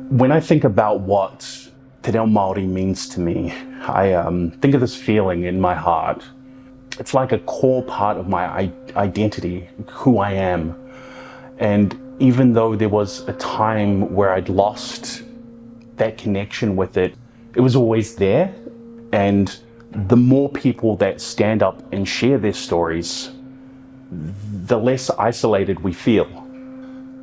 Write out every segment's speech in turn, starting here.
When I think about what Te Reo Māori means to me, I think of this feeling in my heart. It's like a core part of my identity, who I am. And even though there was a time where I'd lost that connection with it, it was always there. And the more people that stand up and share their stories, the less isolated we feel.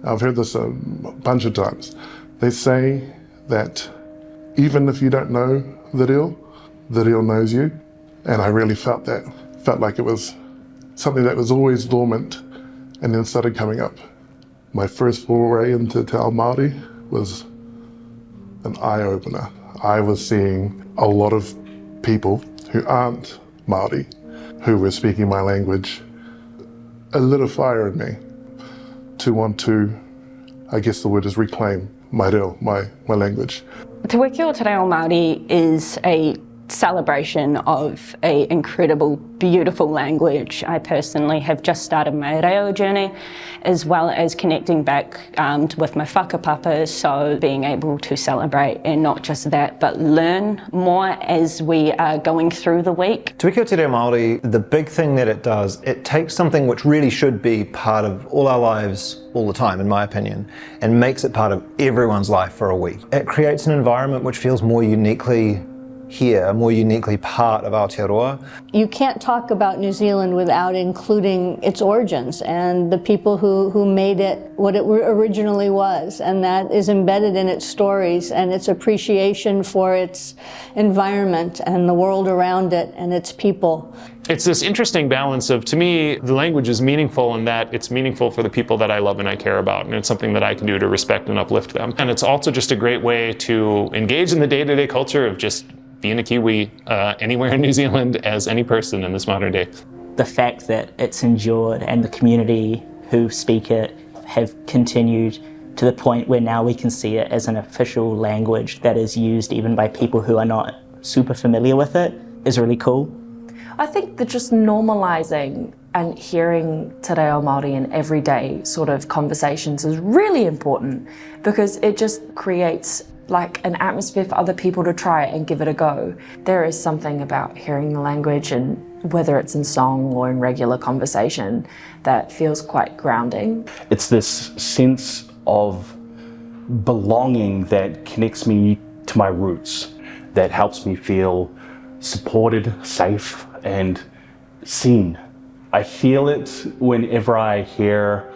I've heard this a bunch of times. They say that even if you don't know the reo knows you. And I really felt that. Felt like it was something that was always dormant and then started coming up. My first foray into Te Ao Māori was an eye-opener. I was seeing a lot of people who aren't Māori, who were speaking my language. It lit a fire in me to want to, I guess the word is reclaim my reo, my language. Te Wiki o Te Ao Māori is a celebration of an incredible, beautiful language. I personally have just started my reo journey, as well as connecting back with my whakapapa, so being able to celebrate, and not just that, but learn more as we are going through the week. Te Wiki o Te Reo Māori, the big thing that it does, it takes something which really should be part of all our lives all the time, in my opinion, and makes it part of everyone's life for a week. It creates an environment which feels more uniquely here, more uniquely part of Aotearoa. You can't talk about New Zealand without including its origins and the people who made it what it originally was, and that is embedded in its stories and its appreciation for its environment and the world around it and its people. It's this interesting balance of, to me, the language is meaningful in that it's meaningful for the people that I love and I care about, and it's something that I can do to respect and uplift them. And it's also just a great way to engage in the day-to-day culture of just being a Kiwi anywhere in New Zealand as any person in this modern day. The fact that it's endured and the community who speak it have continued to the point where now we can see it as an official language that is used even by people who are not super familiar with it is really cool. I think that just normalising and hearing Te Reo Māori in everyday sort of conversations is really important, because it just creates like an atmosphere for other people to try it and give it a go. There is something about hearing the language, and whether it's in song or in regular conversation, that feels quite grounding. It's this sense of belonging that connects me to my roots, that helps me feel supported, safe, and seen. I feel it whenever I hear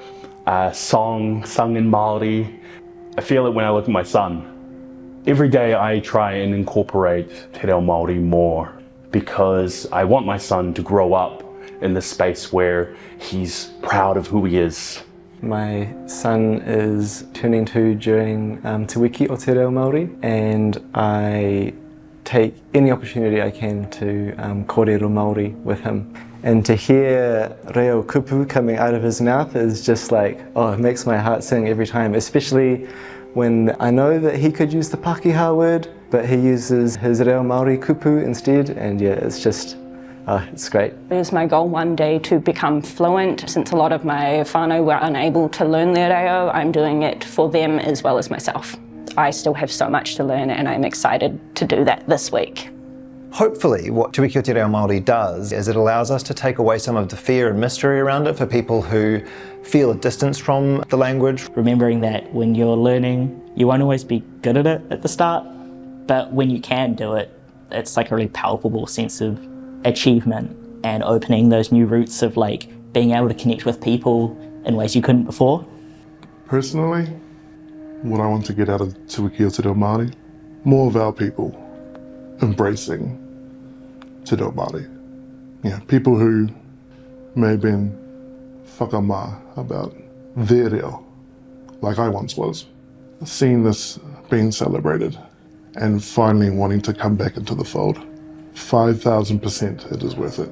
a song sung in Māori. I feel it when I look at my son. Every day I try and incorporate Te Reo Māori more, because I want my son to grow up in this space where he's proud of who he is. My son is turning 2 during Te Wiki o Te Reo Māori, and I take any opportunity I can to kōrero Māori with him. And to hear reo kupu coming out of his mouth is just like, oh, it makes my heart sing every time, especially when I know that he could use the Pākehā word, but he uses his reo Māori kupu instead, and yeah, it's just, it's great. It is my goal one day to become fluent. Since a lot of my whānau were unable to learn their reo, I'm doing it for them as well as myself. I still have so much to learn, and I'm excited to do that this week. Hopefully what Te Wiki o Te Reo Māori does is it allows us to take away some of the fear and mystery around it for people who feel a distance from the language. Remembering that when you're learning, you won't always be good at it at the start, but when you can do it, it's like a really palpable sense of achievement and opening those new routes of like being able to connect with people in ways you couldn't before. Personally, what I want to get out of Te Wiki o Te Reo Māori, more of our people embracing Te Reo Māori. Yeah, people who may have been whakamā about their reo, like I once was. Seeing this being celebrated and finally wanting to come back into the fold, 5,000% it is worth it.